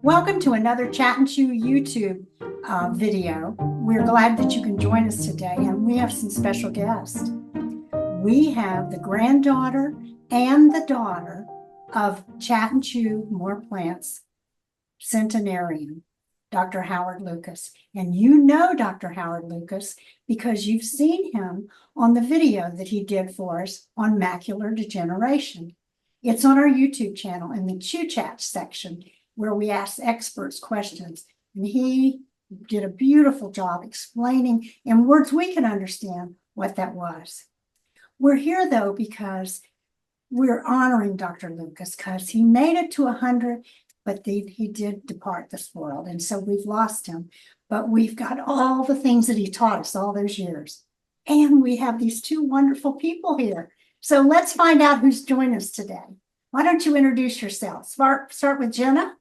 Welcome to another Chat and Chew YouTube video. We're glad that you can join us today, and we have some special guests. We have the granddaughter and the daughter of Chat and Chew More Plants centenarian, Dr. Howard Lucas. And you know Dr. Howard Lucas because you've seen him on the video that he did for us on macular degeneration. It's on our YouTube channel in the Chew Chat section where we ask experts questions. And he did a beautiful job explaining in words we can understand what that was. We're here though because we're honoring Dr. Lucas because he made it to 100, but he did depart this world. And so we've lost him, but we've got all the things that he taught us all those years. And we have these two wonderful people here. So let's find out who's joined us today. Why don't you introduce yourself? Start with Jenna.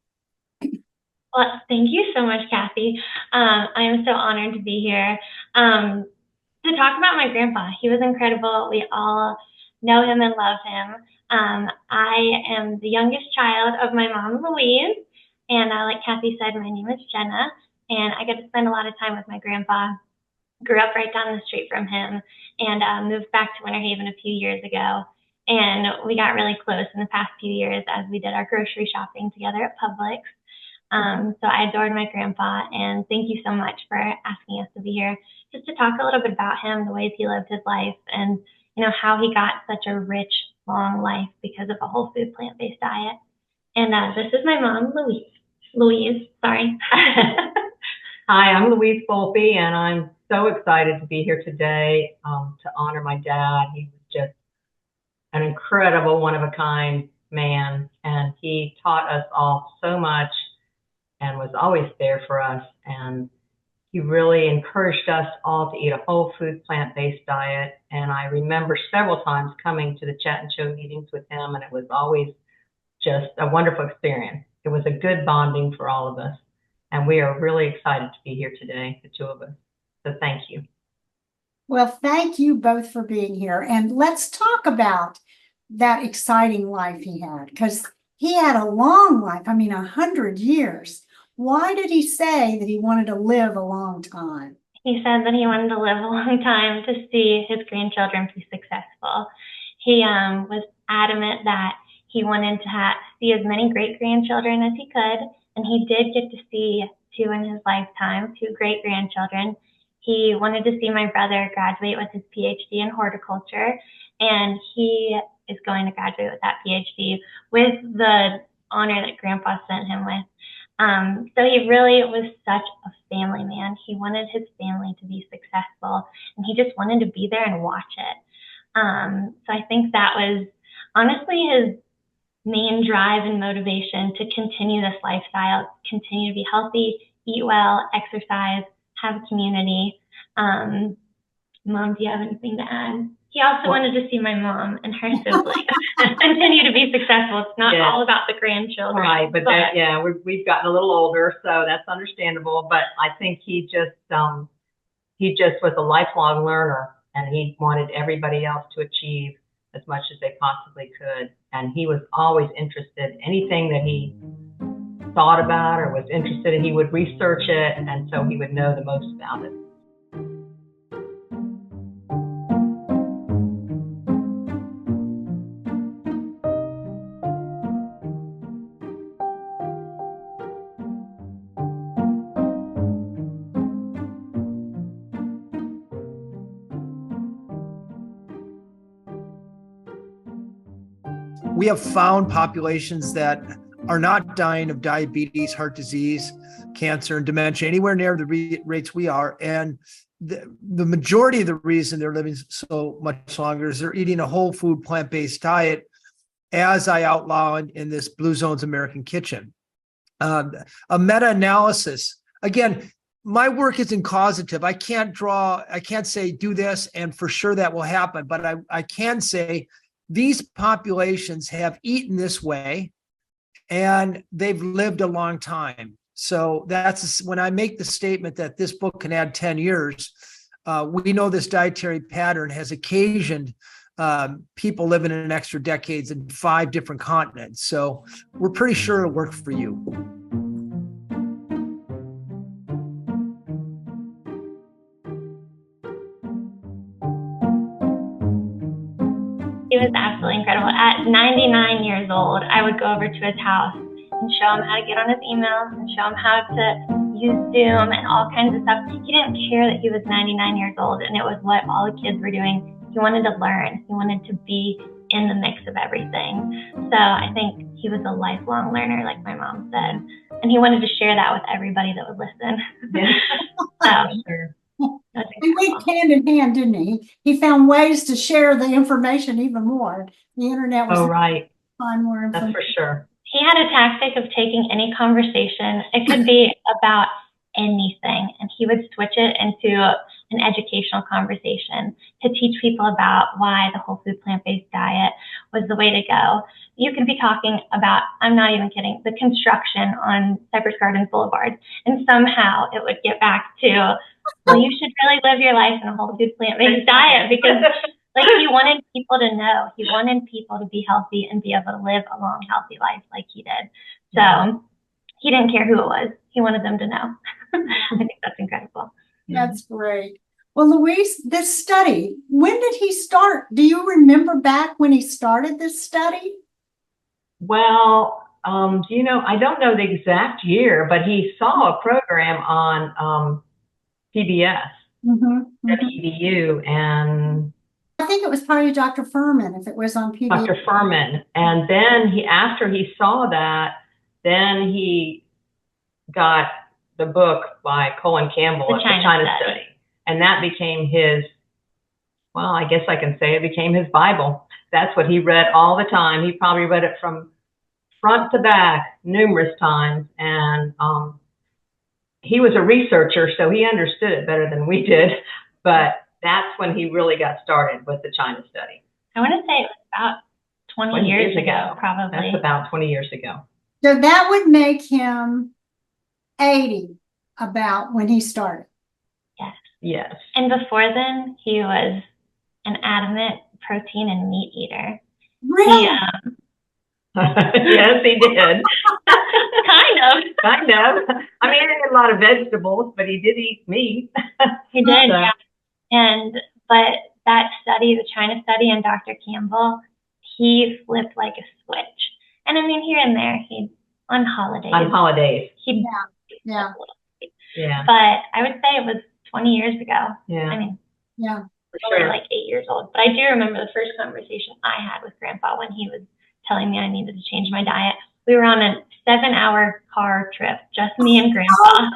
Well, thank you so much, Kathy. I am so honored to be here to talk about my grandpa. He was incredible. We all know him and love him. I am the youngest child of my mom, Louise, and like Kathy said, my name is Jenna, and I get to spend a lot of time with my grandpa. Grew up right down the street from him and moved back to Winter Haven a few years ago. And we got really close in the past few years as we did our grocery shopping together at Publix. So I adored my grandpa, and thank you so much for asking us to be here just to talk a little bit about him, the ways he lived his life, and how he got such a rich, long life because of a whole food plant-based diet. And this is my mom, Louise, sorry. Hi, I'm Louise Volpe, and I'm so excited to be here today to honor my dad. He was just an incredible, one-of-a-kind man, and he taught us all so much and was always there for us. And he really encouraged us all to eat a whole food, plant-based diet. And I remember several times coming to the Chat and Show meetings with him, and it was always just a wonderful experience. It was a good bonding for all of us. And we are really excited to be here today, the two of us. So thank you. Well, thank you both for being here. And let's talk about that exciting life he had, because he had a long life. I mean, 100 years. Why did he say that he wanted to live a long time? He said that he wanted to live a long time to see his grandchildren be successful. He was adamant that he wanted to see as many great-grandchildren as he could, and he did get to see two in his lifetime, two great-grandchildren. He wanted to see my brother graduate with his PhD in horticulture, and he is going to graduate with that PhD with the honor that Grandpa sent him with. So he really was such a family man. He wanted his family to be successful, and he just wanted to be there and watch it. So I think that was honestly his main drive and motivation to continue this lifestyle, continue to be healthy, eat well, exercise, have a community. Mom, do you have anything to add? He also wanted to see my mom and her siblings continue to be successful. It's not all about the grandchildren. Right, but we've gotten a little older, so that's understandable. But I think he just was a lifelong learner, and he wanted everybody else to achieve as much as they possibly could. And he was always interested. Anything that he thought about or was interested in, he would research it, and so he would know the most about it. We have found populations that are not dying of diabetes, heart disease, cancer, and dementia anywhere near the rates we are. And the majority of the reason they're living so much longer is they're eating a whole food, plant-based diet, as I outlined in this Blue Zones American Kitchen. A meta-analysis, again, my work isn't causative. I can't say do this and for sure that will happen, but I can say these populations have eaten this way and they've lived a long time. So that's when I make the statement that this book can add 10 years. We know this dietary pattern has occasioned people living in extra decades in 5 different continents. So we're pretty sure it'll work for you. He was absolutely incredible. At 99 years old, I would go over to his house and show him how to get on his email and show him how to use Zoom and all kinds of stuff. He didn't care that he was 99 years old and it was what all the kids were doing. He wanted to learn. He wanted to be in the mix of everything. So I think he was a lifelong learner, like my mom said. And he wanted to share that with everybody that would listen. Sure. He went hand in hand, didn't he? He found ways to share the information even more. The internet was Oh, right. find more That's information. for sure. He had a tactic of taking any conversation. It could be about anything, and he would switch it into an educational conversation to teach people about why the whole food plant-based diet was the way to go. You could be talking about, I'm not even kidding, the construction on Cypress Gardens Boulevard, and somehow it would get back to, well, you should really live your life in a whole food plant-based diet, because like he wanted people to know, he wanted people to be healthy and be able to live a long, healthy life like he did. So he didn't care who it was. He wanted them to know. I think that's incredible. That's great. Well, Louise, this study, when did he start? Do you remember back when he started this study? Well, you know, I don't know the exact year, but he saw a program on PBS, WEDU, and I think it was probably Dr. Furman, if it was on PBS. Dr. Furman. And then after he saw that, then he got the book by Colin Campbell, The China Study. And that became his, well, I guess I can say it became his Bible. That's what he read all the time. He probably read it from front to back numerous times. And he was a researcher, so he understood it better than we did. But that's when he really got started with the China Study. I want to say it was about 20 years ago, probably. That's about 20 years ago. So that would make him 80 about when he started. Yes. Yes. And before then, he was an adamant protein and meat eater. Really? Yes, he did. Kind of. Kind of. I mean, he ate a lot of vegetables, but he did eat meat. He did, So- yeah. But that study, the China Study, and Dr. Campbell, he flipped like a switch. And I mean, here and there, on holidays. On holidays. He'd Yeah. Yeah. But I would say it was 20 years ago. Yeah. I mean, Yeah. we were like 8 years old. But I do remember the first conversation I had with Grandpa when he was telling me I needed to change my diet. We were on a 7-hour car trip, just me and Grandpa.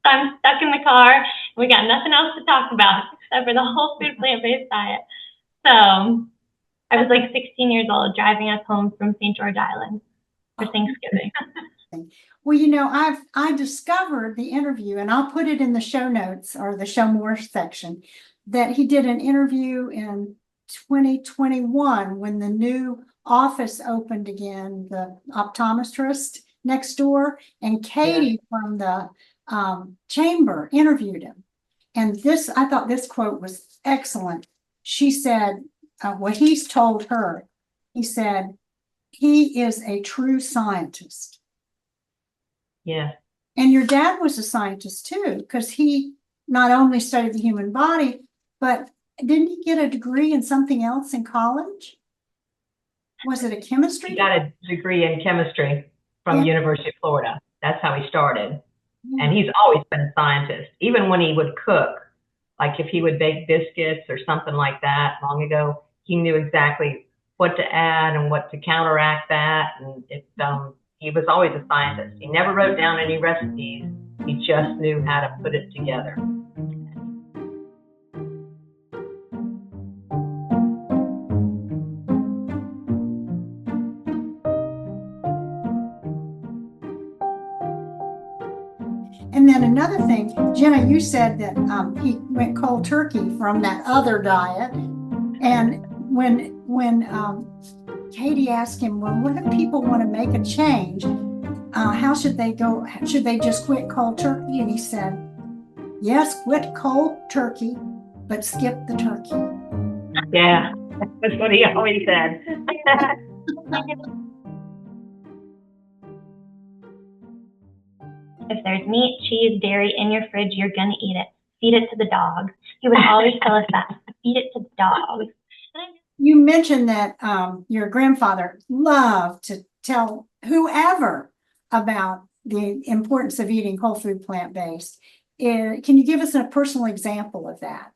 I'm stuck in the car. We got nothing else to talk about except for the whole food plant-based diet. So I was like 16 years old driving us home from St. George Island for Thanksgiving. Well, you know, I discovered the interview, and I'll put it in the show notes or the show more section, that he did an interview in 2021 when the new office opened again, the optometrist next door, and Katie from the chamber interviewed him. And I thought this quote was excellent. She said, what he's told her, he said, he is a true scientist. Yeah. And your dad was a scientist too, because he not only studied the human body, but didn't he get a degree in something else in college? Was it a chemistry? He got a degree in chemistry from University of Florida. That's how he started. And he's always been a scientist, even when he would cook. Like if he would bake biscuits or something like that long ago, he knew exactly what to add and what to counteract that. And he was always a scientist. He never wrote down any recipes. He just knew how to put it together. And then another thing, Jenna, you said that he went cold turkey from that other diet. And when Katie asked him, well, what if people want to make a change? How should they go? Should they just quit cold turkey? And he said, yes, quit cold turkey, but skip the turkey. Yeah, that's what he always said. If there's meat, cheese, dairy in your fridge, you're going to eat it. Feed it to the dogs. He would always tell us that. Feed it to the dogs. You mentioned that your grandfather loved to tell whoever about the importance of eating whole food plant-based. Can you give us a personal example of that?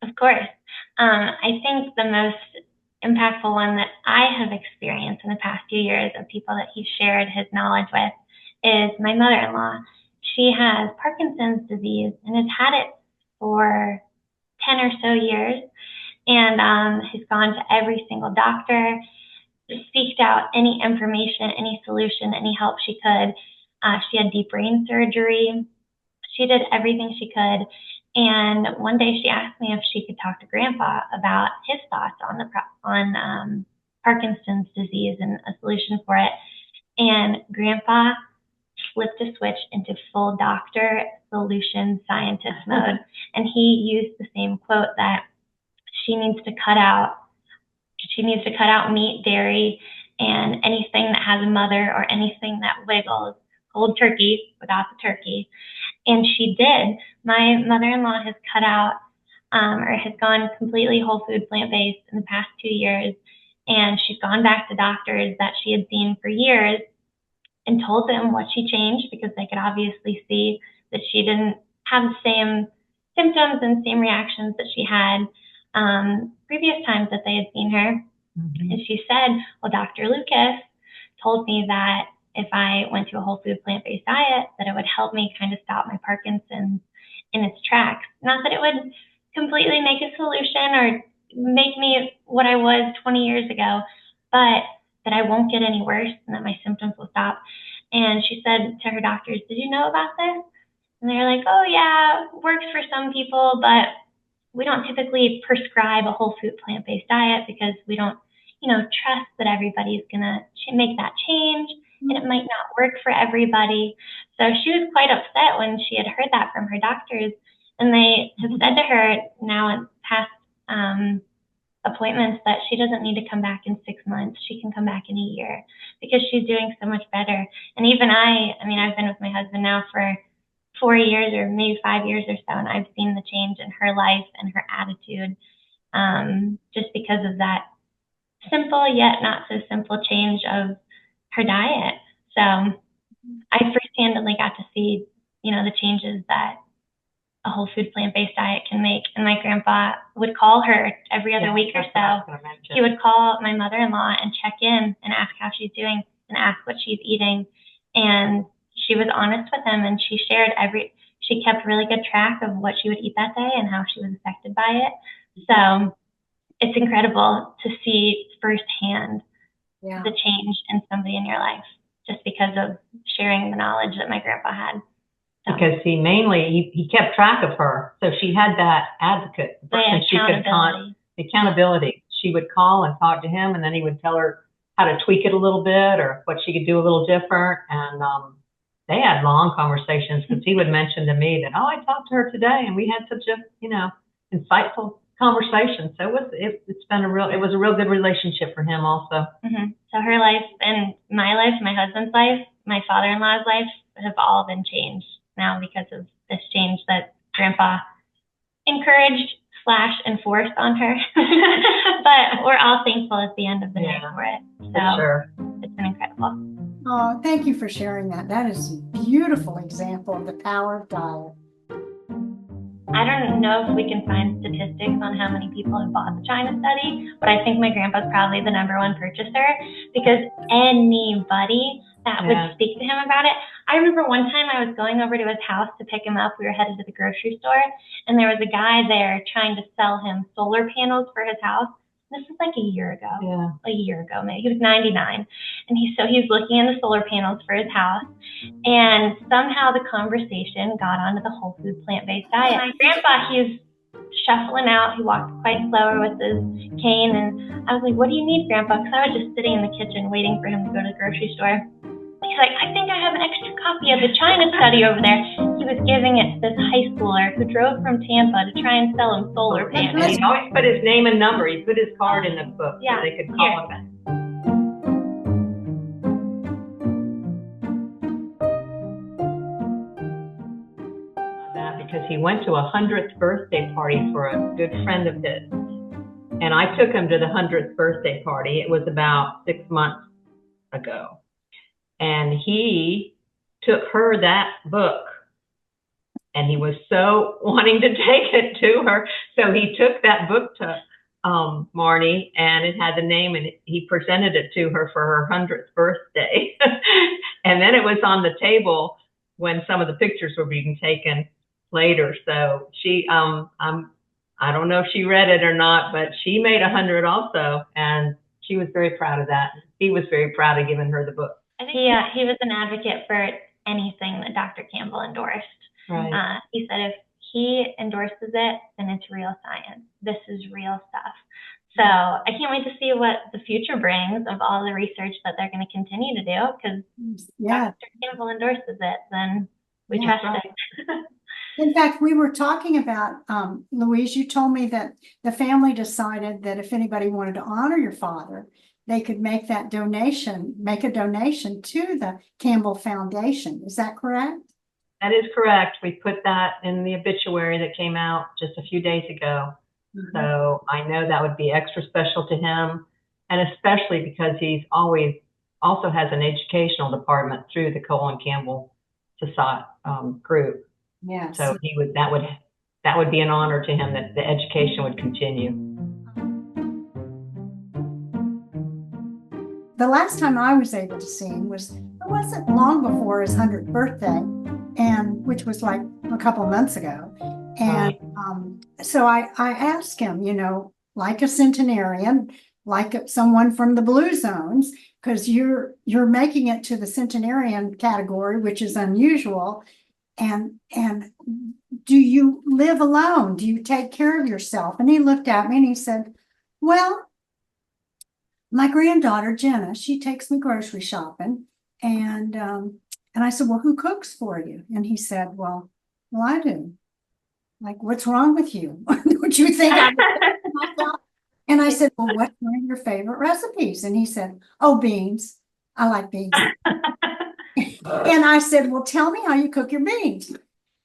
Of course. I think the most impactful one that I have experienced in the past few years of people that he shared his knowledge with is my mother-in-law. She has Parkinson's disease and has had it for 10 or so years, and has gone to every single doctor, seeked out any information, any solution, any help she could. She had deep brain surgery. She did everything she could. And one day she asked me if she could talk to Grandpa about his thoughts on Parkinson's disease and a solution for it. And Grandpa flipped a switch into full doctor solution scientist mode. And he used the same quote that she needs to cut out meat, dairy, and anything that has a mother or anything that wiggles. Cold turkey without the turkey. And she did. My mother-in-law has cut out or has gone completely whole food plant-based in the past 2 years. And she's gone back to doctors that she had seen for years and told them what she changed, because they could obviously see that she didn't have the same symptoms and same reactions that she had previous times that they had seen her. Mm-hmm. And she said, well, Dr. Lucas told me that if I went to a whole food plant-based diet, that it would help me kind of stop my Parkinson's in its tracks. Not that it would completely make a solution or make me what I was 20 years ago, but that I won't get any worse and that my symptoms will stop. And she said to her doctors, did you know about this? And they're like, oh yeah, works for some people, but we don't typically prescribe a whole food plant-based diet because we don't, trust that everybody's gonna make that change, and it might not work for everybody. So she was quite upset when she had heard that from her doctors, and they have said to her now in past appointments that she doesn't need to come back in 6 months. She can come back in a year because she's doing so much better. And even I've been with my husband now for 4 years or maybe 5 years or so, and I've seen the change in her life and her attitude just because of that simple yet not so simple change of her diet. So I firsthand got to see, the changes that a whole food plant-based diet can make. And my grandpa would call her every other week or so. He would call my mother-in-law and check in and ask how she's doing and ask what she's eating. And she was honest with him, and she kept really good track of what she would eat that day and how she was affected by it. So it's incredible to see firsthand the change in somebody in your life just because of sharing the knowledge that my grandpa had. So. Because he kept track of her, so she had that advocate. Accountability. She would call and talk to him, and then he would tell her how to tweak it a little bit or what she could do a little different. And they had long conversations, because he would mention to me that, I talked to her today and we had such a insightful conversation. So it was a real good relationship for him also. Mm-hmm. So her life and my life, my husband's life, my father-in-law's life have all been changed now because of this change that Grandpa encouraged / enforced on her. But we're all thankful at the end of the day for it. So sure. It's been incredible. Oh, thank you for sharing that. That is a beautiful example of the power of diet. I don't know if we can find statistics on how many people have bought the China study, but I think my grandpa's probably the #1 purchaser, because anybody that would speak to him about it. I remember one time I was going over to his house to pick him up. We were headed to the grocery store, and there was a guy there trying to sell him solar panels for his house. This was like a year ago. A year ago, maybe. He was 99. And he was looking into solar panels for his house. And somehow the conversation got onto the whole food plant-based diet. My grandpa, he's shuffling out. He walked quite slower with his cane. And I was like, what do you need, Grandpa? Because I was just sitting in the kitchen waiting for him to go to the grocery store. He's like, I think I have an extra copy of the China study over there. He was giving it to this high schooler who drove from Tampa to try and sell him solar panels. He always put his name and number. He put his card in the book so they could call him. That because he went to a 100th birthday party for a good friend of his. And I took him to the 100th birthday party. It was about 6 months ago. And he took her that book, and he was so wanting to take it to her. So he took that book to Marnie, and it had the name, and he presented it to her for her 100th birthday. And then it was on the table when some of the pictures were being taken later. So she, I don't know if she read it or not, but she made 100 also, and she was very proud of that. He was very proud of giving her the book. He was an advocate for anything that Dr. Campbell endorsed. Right. He said if he endorses it, then it's real science. This is real stuff. So I can't wait to see what the future brings of all the research that they're going to continue to do, because Dr. Campbell endorses it, then we trust it. In fact, we were talking about, Louise, you told me that the family decided that if anybody wanted to honor your father, they could make a donation to the Campbell Foundation. Is that correct? That is correct. We put that in the obituary that came out just a few days ago. Mm-hmm. So I know that would be extra special to him, and especially because he's always also has an educational department through the Colin Campbell Society group. Yeah. So that would be an honor to him that the education would continue. The last time I was able to see him it wasn't long before his 100th birthday, and which was like a couple months ago. And so I asked him, like a centenarian, like someone from the Blue Zones, because you're making it to the centenarian category, which is unusual. And do you live alone? Do you take care of yourself? And he looked at me and he said, well, my granddaughter, Jenna, she takes me grocery shopping. And I said, well, who cooks for you? And he said, well, I do. Like, what's wrong with you? Would you think I would cook myself? And I said, well, what's one of your favorite recipes? And he said, oh, beans. I like beans. And I said, well, tell me how you cook your beans.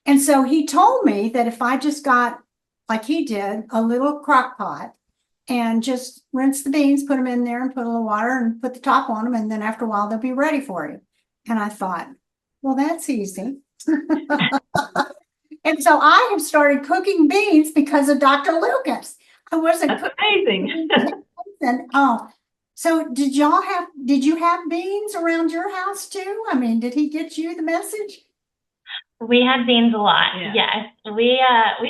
And so he told me that if I just got, like he did, a little crock pot and just rinse the beans, put them in there and put a little water and put the top on them. And then after a while, they'll be ready for you. And I thought, well, that's easy. And so I have started cooking beans because of Dr. Lucas. I wasn't That's amazing. And so did you have beans around your house too? I mean, did he get you the message? We had beans a lot. Yeah. Yes. We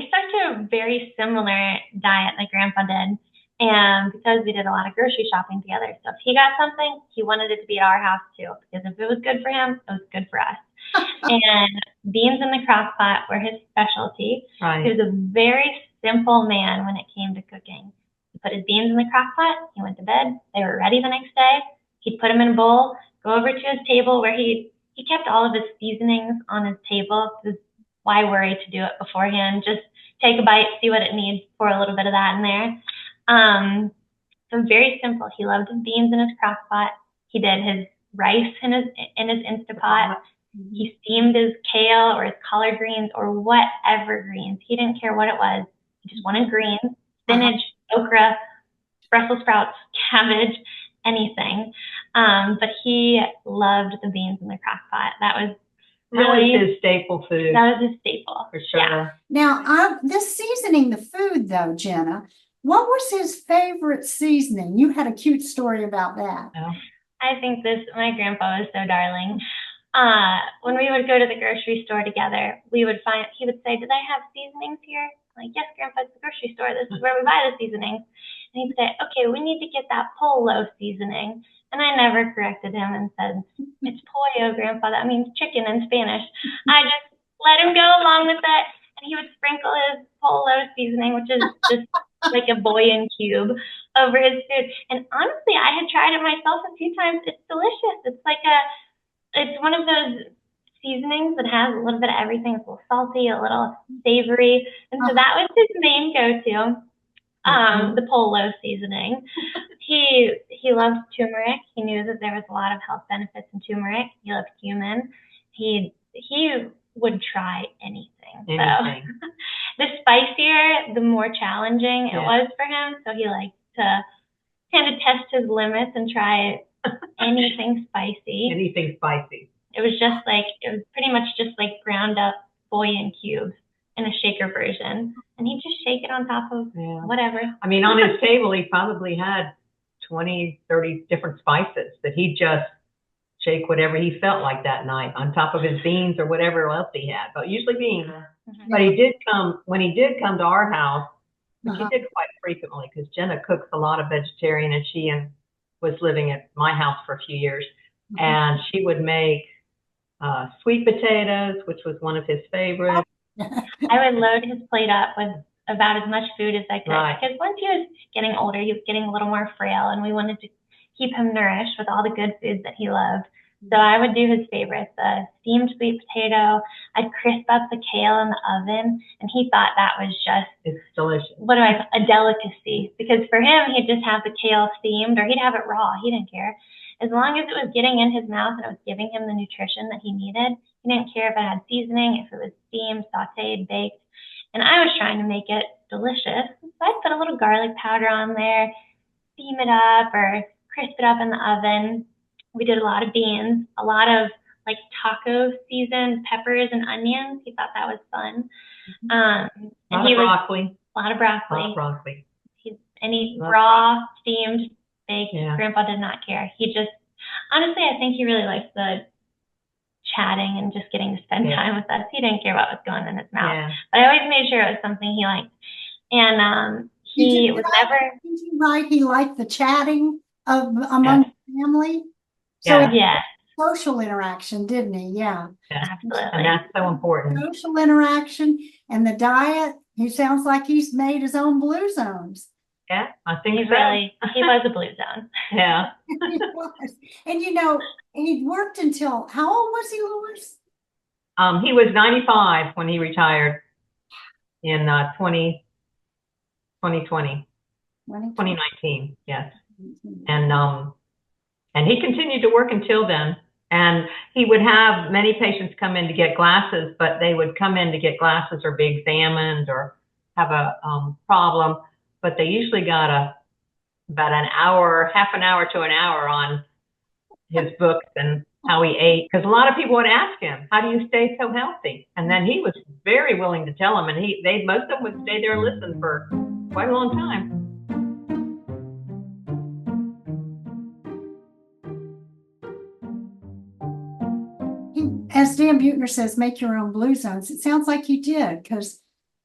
stuck to a very similar diet like Grandpa did. And because we did a lot of grocery shopping together, so if he got something, he wanted it to be at our house too. Because if it was good for him, it was good for us. And beans in the crock pot were his specialty. Right. He was a very simple man when it came to cooking. He put his beans in the crock pot, he went to bed, they were ready the next day. He'd put them in a bowl, go over to his table where he kept all of his seasonings on his table, because why worry to do it beforehand? Just take a bite, see what it needs, pour a little bit of that in there. So very simple. He loved his beans in his crock pot. He did his rice in his Instapot. He steamed his kale or his collard greens or whatever greens. He didn't care what it was. He just wanted greens, spinach, okra, Brussels sprouts, cabbage, anything. But he loved the beans in the crock pot. That was his staple food. That was his staple. For sure. Yeah. Now, this seasoning the food though, Jenna, what was his favorite seasoning? You had a cute story about that. Yeah. I think my grandpa was so darling. When we would go to the grocery store together, he would say, do they have seasonings here? I'm like, yes, Grandpa, it's the grocery store. This is where we buy the seasonings. And he'd say, okay, we need to get that polo seasoning. And I never corrected him and said, it's pollo, Grandpa. That means chicken in Spanish. I just let him go along with it. And he would sprinkle his polo seasoning, which is just like a bouillon cube, over his food. And honestly, I had tried it myself a few times. It's delicious. It's one of those seasonings that has a little bit of everything. It's a little salty, a little savory. And so that was his main go-to, the polo seasoning. He loved turmeric. He knew that there was a lot of health benefits in turmeric. He loved cumin. He would try anything. Anything. So the spicier, the more challenging it Yeah. was for him. So he liked to kind of test his limits and try anything spicy. Anything spicy. It was pretty much just like ground up bouillon cubes in a shaker version. And he'd just shake it on top of Yeah. whatever. I mean, on his table, he probably had 20, 30 different spices that he'd just shake whatever he felt like that night on top of his beans or whatever else he had, but usually beans. Mhm. But when he did come to our house, which he did quite frequently, because Jenna cooks a lot of vegetarian, and she was living at my house for a few years, and she would make sweet potatoes, which was one of his favorites. I would load his plate up with about as much food as I could. Right. Because once he was getting older, he was getting a little more frail, and we wanted to keep him nourished with all the good foods that he loved. So I would do his favorites, the steamed sweet potato. I'd crisp up the kale in the oven, and he thought that was just It's delicious. a delicacy. Because for him, he'd just have the kale steamed, or he'd have it raw. He didn't care. As long as it was getting in his mouth and it was giving him the nutrition that he needed, he didn't care if it had seasoning, if it was steamed, sauteed, baked. And I was trying to make it delicious. So I'd put a little garlic powder on there, steam it up, or crisp it up in the oven. We did a lot of beans, a lot of like taco seasoned peppers and onions. He thought that was fun. A lot of broccoli. A lot of A broccoli. lot of broccoli. Any Love raw, steamed, baked. Yeah. Grandpa did not care. He just, honestly, I think he really liked the chatting and just getting to spend Yeah. time with us. He didn't care what was going in his mouth. Yeah. But I always made sure it was something he liked. And he was never, Did you write he liked the chatting among the family? So Yeah. it's yeah, social interaction, didn't he? Yeah. absolutely. And that's so important. Social interaction and the diet. He sounds like he's made his own blue zones. Yeah, I think He so. he was a blue zone. Yeah. He was. And you know, he worked until, how old was he, Louis? He was 95 when he retired in 2020, 2019. Yes. And he continued to work until then. And he would have many patients come in to get glasses, but they would come in to get glasses or be examined or have a problem. But they usually got about an hour, half an hour to an hour on his books and how he ate. Because a lot of people would ask him, how do you stay so healthy? And then he was very willing to tell them. And most of them would stay there and listen for quite a long time. As Dan Buettner says, make your own blue zones. It sounds like you did, because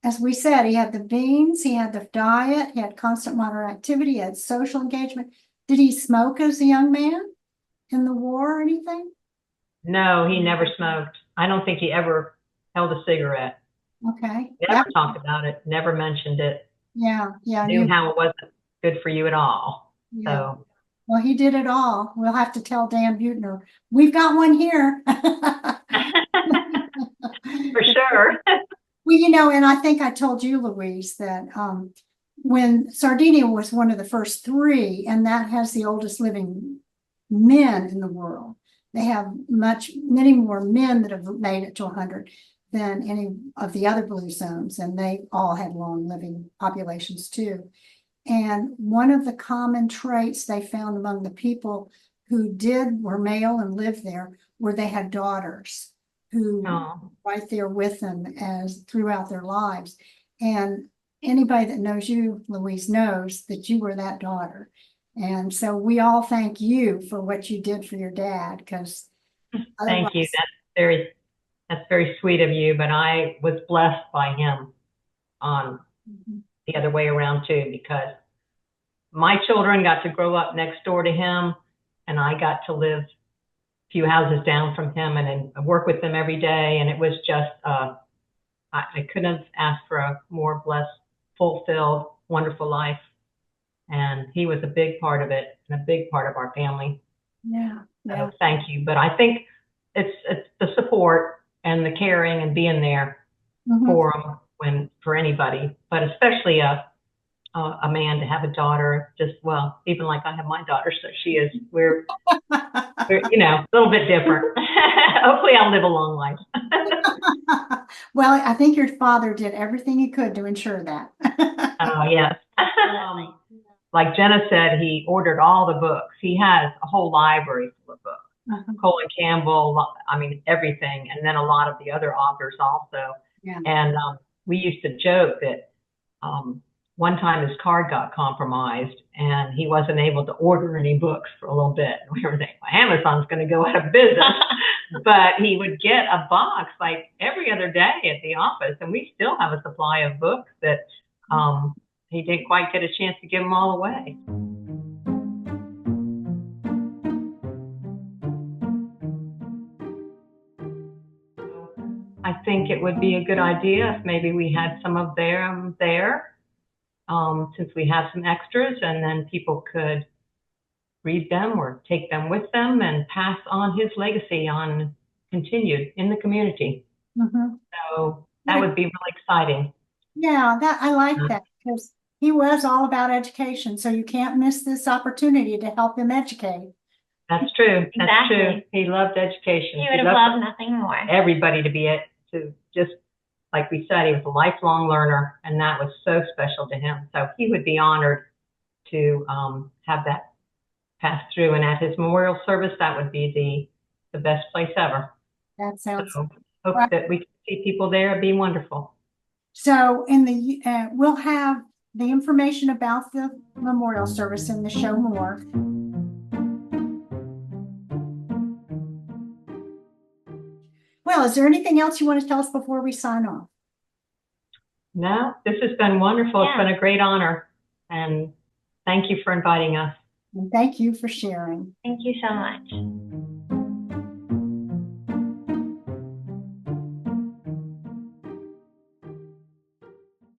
as we said, he had the beans, he had the diet, he had constant moderate activity, he had social engagement. Did he smoke as a young man in the war or anything? No, he never smoked. I don't think he ever held a cigarette. Okay. Never talked about it, never mentioned it. Yeah. Knew how it wasn't good for you at all. Yeah. So Well, he did it all. We'll have to tell Dan Buettner. We've got one here. for sure. Well, you know, and I think I told you, Louise, that when Sardinia was one of the first three, and that has the oldest living men in the world. They have many more men that have made it to 100 than any of the other blue zones, and they all had long living populations too. And one of the common traits they found among the people who were male and lived there were they had daughters who right there with them as throughout their lives. And anybody that knows you, Louise, knows that you were that daughter. And so we all thank you for what you did for your dad, because Thank you. That's very sweet of you, but I was blessed by him on the other way around too, because my children got to grow up next door to him, and I got to live a few houses down from him and work with them every day. And it was just, I couldn't have asked for a more blessed, fulfilled, wonderful life. And he was a big part of it and a big part of our family. Yeah. So thank you. But I think it's the support and the caring and being there for them for anybody, but especially a man to have a daughter. Just, well, even like I have my daughter, so we're a little bit different. Hopefully I'll live a long life. Well, I think your father did everything he could to ensure that. Oh, yes. Like Jenna said, he ordered all the books. He has a whole library full of books. Uh-huh. Colin Campbell, I mean, everything. And then a lot of the other authors also. Yeah. And we used to joke that one time his card got compromised and he wasn't able to order any books for a little bit. And we were thinking, well, Amazon's going to go out of business. But he would get a box like every other day at the office. And we still have a supply of books that he didn't quite get a chance to give them all away. I think it would be a good idea if maybe we had some of them there, since we have some extras, and then people could read them or take them with them and pass on his legacy on continued in the community. Mhm. So that would be really exciting. Yeah, I like that because he was all about education. So you can't miss this opportunity to help him educate. That's true. That's true. Exactly. He loved education. He would have loved nothing more. Everybody to just, like we said, he was a lifelong learner, and that was so special to him. So he would be honored to have that pass through. And at his memorial service, that would be the best place ever. That sounds. So hope right. that we can see people there. It'd be wonderful. So we'll have the information about the memorial service in the show more. Well, is there anything else you want to tell us before we sign off? No, this has been wonderful. Yeah. It's been a great honor. And thank you for inviting us. And thank you for sharing. Thank you so much.